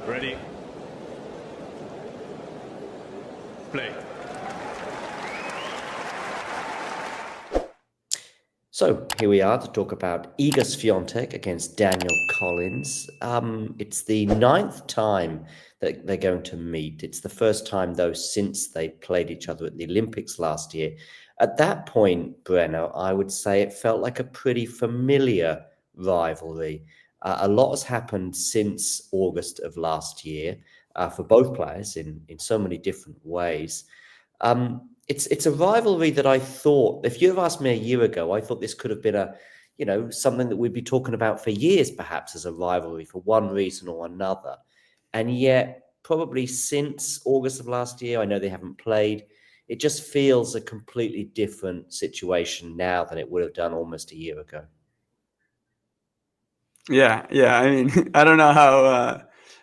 Ready. Play. So here we are to talk about Iga Swiatek against Danielle Collins. It's the 9th time that they're going to meet. It's the first time, though, since they played each other at the Olympics last year. At that point, Brenner, I would say it felt like a pretty familiar rivalry. A lot has happened since August of last year for both players in so many different ways. It's a rivalry that I thought, if you'd have asked me a year ago, I thought this could have been something that we'd be talking about for years, perhaps as a rivalry for one reason or another. And yet, probably since August of last year, I know they haven't played. It just feels a completely different situation now than it would have done almost a year ago. Yeah. I mean, I don't know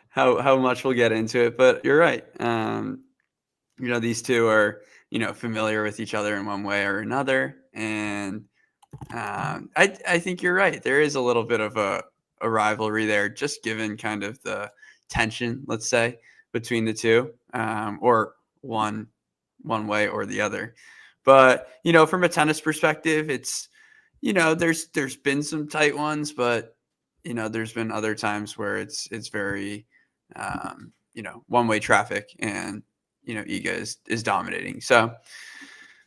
how much we'll get into it, but you're right. These two are familiar with each other in one way or another, and I think you're right. There is a little bit of a rivalry there, just given kind of the tension, let's say, between the two, or one way or the other. But from a tennis perspective, it's there's been some tight ones, but there's been other times where it's very one way traffic, and Iga is dominating. So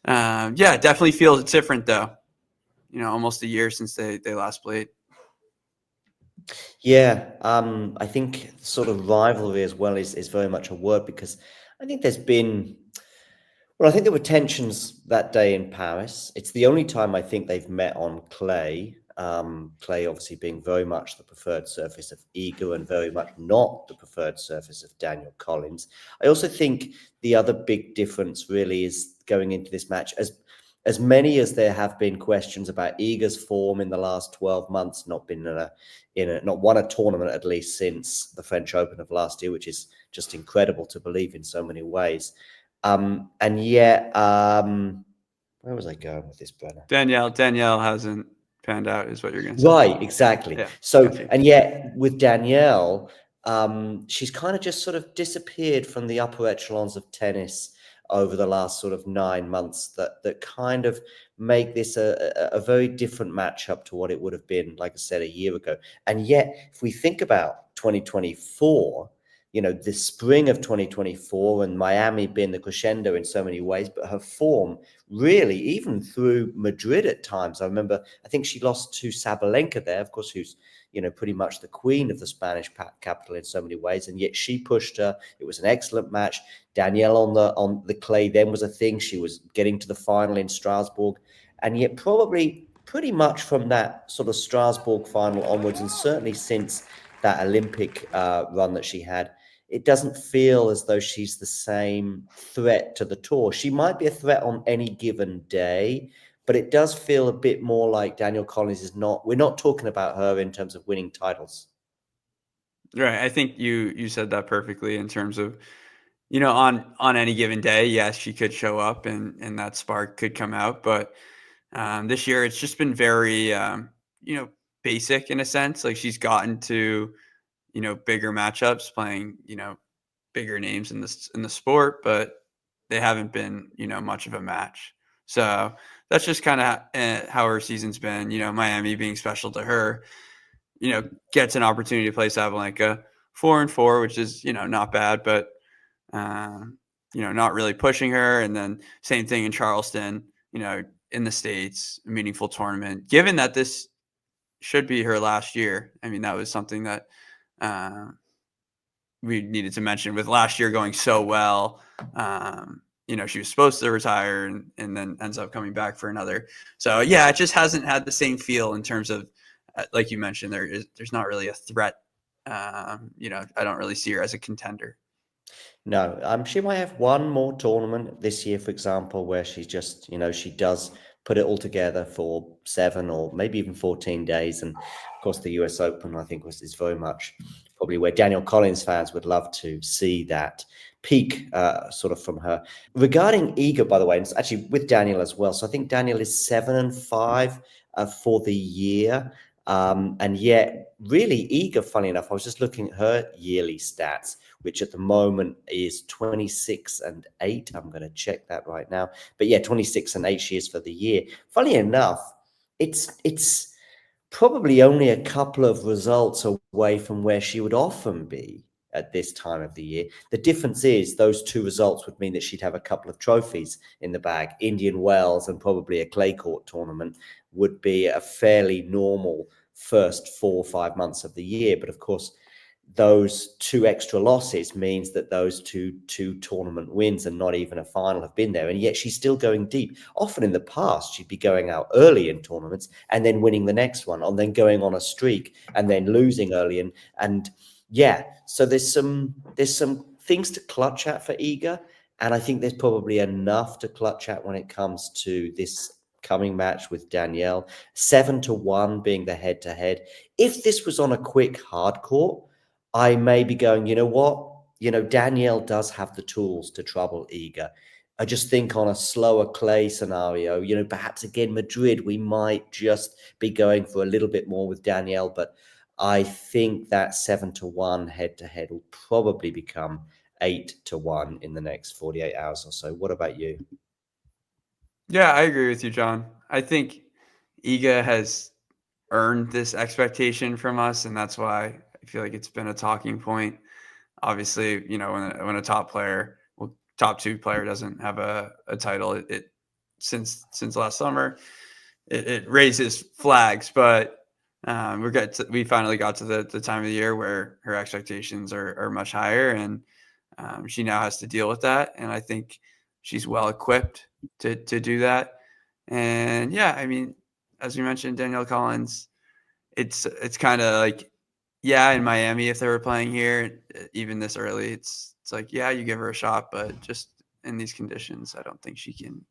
yeah, it definitely feels different though. Almost a year since they last played. Yeah, I think sort of rivalry as well is very much a word, because I think there's been, well, I think there were tensions that day in Paris. It's the only time I think they've met on clay. Clay obviously being very much the preferred surface of Iga and very much not the preferred surface of Danielle Collins. I also think the other big difference really is going into this match, as many as there have been questions about Iga's form in the last 12 months, not been not won a tournament at least since the French Open of last year, which is just incredible to believe in so many ways. And yet, where was I going with this, Brenner? Danielle hasn't panned out, is what you're going to say. Right, exactly. Yeah, so, gotcha. And yet with Danielle, she's kind of just sort of disappeared from the upper echelons of tennis over the last sort of 9 months, that kind of make this a very different matchup to what it would have been, like I said, a year ago. And yet, if we think about 2024, the spring of 2024 and Miami being the crescendo in so many ways, but her form really, even through Madrid at times, I remember, I think she lost to Sabalenka there, of course, who's, pretty much the queen of the Spanish capital in so many ways. And yet she pushed her. It was an excellent match. Danielle on the clay then was a thing. She was getting to the final in Strasbourg. And yet probably pretty much from that sort of Strasbourg final onwards, and certainly since that Olympic run that she had, it doesn't feel as though she's the same threat to the tour. She might be a threat on any given day, but it does feel a bit more like Danielle Collins is not. We're not talking about her in terms of winning titles. Right. I think you said that perfectly in terms of, on any given day, yes, she could show up and that spark could come out. But this year it's just been very, basic in a sense. Like she's gotten to, bigger matchups playing, bigger names in the sport, but they haven't been, much of a match. So that's just kind of how her season's been. Miami being special to her, gets an opportunity to play Sabalenka 4-4, which is, not bad, but, not really pushing her. And then same thing in Charleston, in the States, a meaningful tournament, given that this should be her last year. I mean, that was something that we needed to mention with last year going so well. She was supposed to retire and then ends up coming back for another. So yeah, it just hasn't had the same feel in terms of, like you mentioned, there's not really a threat. I don't really see her as a contender. No, she might have one more tournament this year, for example, where she's just, she does put it all together for 7 or maybe even 14 days. And of course, the US Open, I think, is very much probably where Danielle Collins fans would love to see that peak sort of from her. Regarding Iga, by the way, and it's actually with Daniel as well. So I think Daniel is 7-5 for the year. And yet, really eager, funny enough, I was just looking at her yearly stats, which at the moment is 26-8. I'm going to check that right now. But yeah, 26-8 she is for the year. Funny enough, it's probably only a couple of results away from where she would often be at this time of the year. The difference is those two results would mean that she'd have a couple of trophies in the bag. Indian Wells and probably a clay court tournament would be a fairly normal first 4 or 5 months of the year. But of course, those two extra losses means that those two tournament wins and not even a final have been there, and yet she's still going deep. Often in the past she'd be going out early in tournaments and then winning the next one, and then going on a streak and then losing early, and yeah, so there's some things to clutch at for Iga, and I think there's probably enough to clutch at when it comes to this coming match with Danielle. 7-1 being the head-to-head. If this was on a quick hard court, I may be going, you know what? Danielle does have the tools to trouble Iga. I just think on a slower clay scenario, perhaps again, Madrid, we might just be going for a little bit more with Danielle, but I think that 7-1 head-to-head will probably become 8-1 in the next 48 hours or so. What about you? Yeah, I agree with you, John. I think Iga has earned this expectation from us, and that's why I feel like it's been a talking point. Obviously, when a top player, well, top two player doesn't have a title, it since last summer, it raises flags. But we finally got to the time of the year where her expectations are much higher, and she now has to deal with that. And I think she's well equipped to do that. And yeah, I mean, as we mentioned, Danielle Collins, it's kind of like, yeah, in Miami, if they were playing here, even this early, it's like, yeah, you give her a shot, but just in these conditions, I don't think she can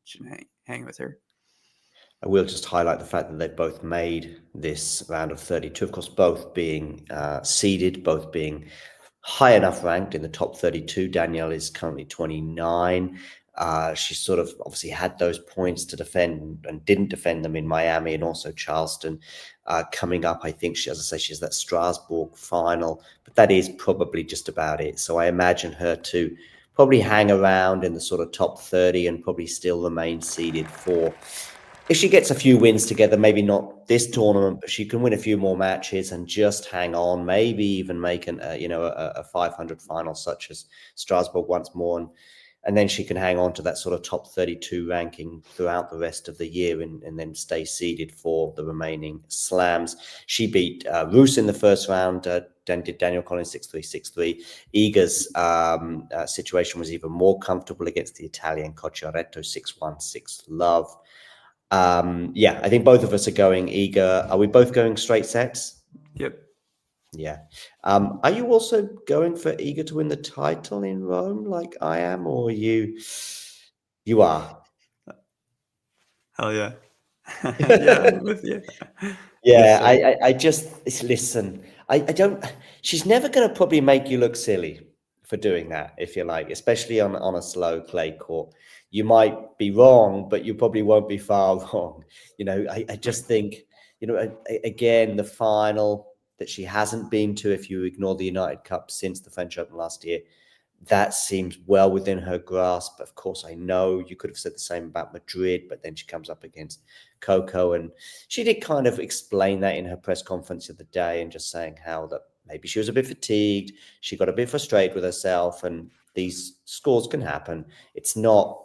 hang with her. I will just highlight the fact that they've both made this round of 32, of course, both being seeded, both being high enough ranked in the top 32. Danielle is currently 29. She sort of obviously had those points to defend and didn't defend them in Miami and also Charleston. Coming up, I think, as I say, she has that Strasbourg final, but that is probably just about it. So I imagine her to probably hang around in the sort of top 30 and probably still remain seeded for, if she gets a few wins together, maybe not this tournament, but she can win a few more matches and just hang on, maybe even make a 500 final such as Strasbourg once more, and then she can hang on to that sort of top 32 ranking throughout the rest of the year and then stay seeded for the remaining slams. She beat Roos in the first round. Did Danielle Collins 6-3, 6-3. Iga's situation was even more comfortable against the Italian Cocciaretto 6-1, 6-love. Yeah, I think both of us are going Iga. Are we both going straight sets? Yep. Yeah. Are you also going for Iga to win the title in Rome like I am, or you are? Hell yeah. Yeah, I'm with you. Yeah, Yes, I just listen. I don't. She's never going to probably make you look silly for doing that, if you like, especially on a slow clay court. You might be wrong, but you probably won't be far wrong. I just think, again, the final that she hasn't been to, if you ignore the United Cup since the French Open last year, that seems well within her grasp. Of course, I know you could have said the same about Madrid, but then she comes up against Coco, and she did kind of explain that in her press conference of the day, and just saying how that maybe she was a bit fatigued, she got a bit frustrated with herself, and these scores can happen. It's not,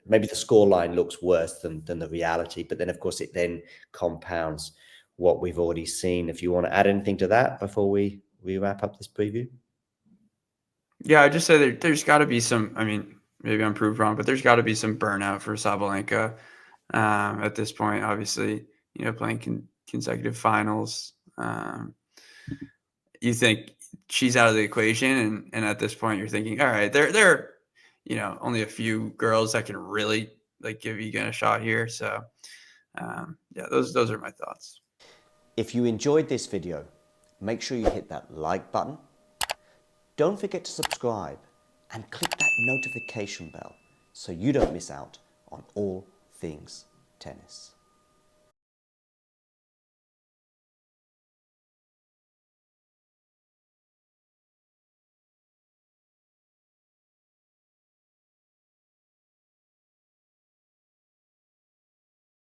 maybe the score line looks worse than the reality, but then of course it then compounds what we've already seen. If you want to add anything to that before we wrap up this preview. Yeah, I just say there's got to be some. I mean, maybe I'm proved wrong, but there's got to be some burnout for Sabalenka at this point. Obviously, playing consecutive finals. You think she's out of the equation, and at this point, you're thinking, all right, there are only a few girls that can really give Egan a shot here. So yeah, those are my thoughts. If you enjoyed this video, make sure you hit that like button. Don't forget to subscribe and click that notification bell so you don't miss out on all things tennis.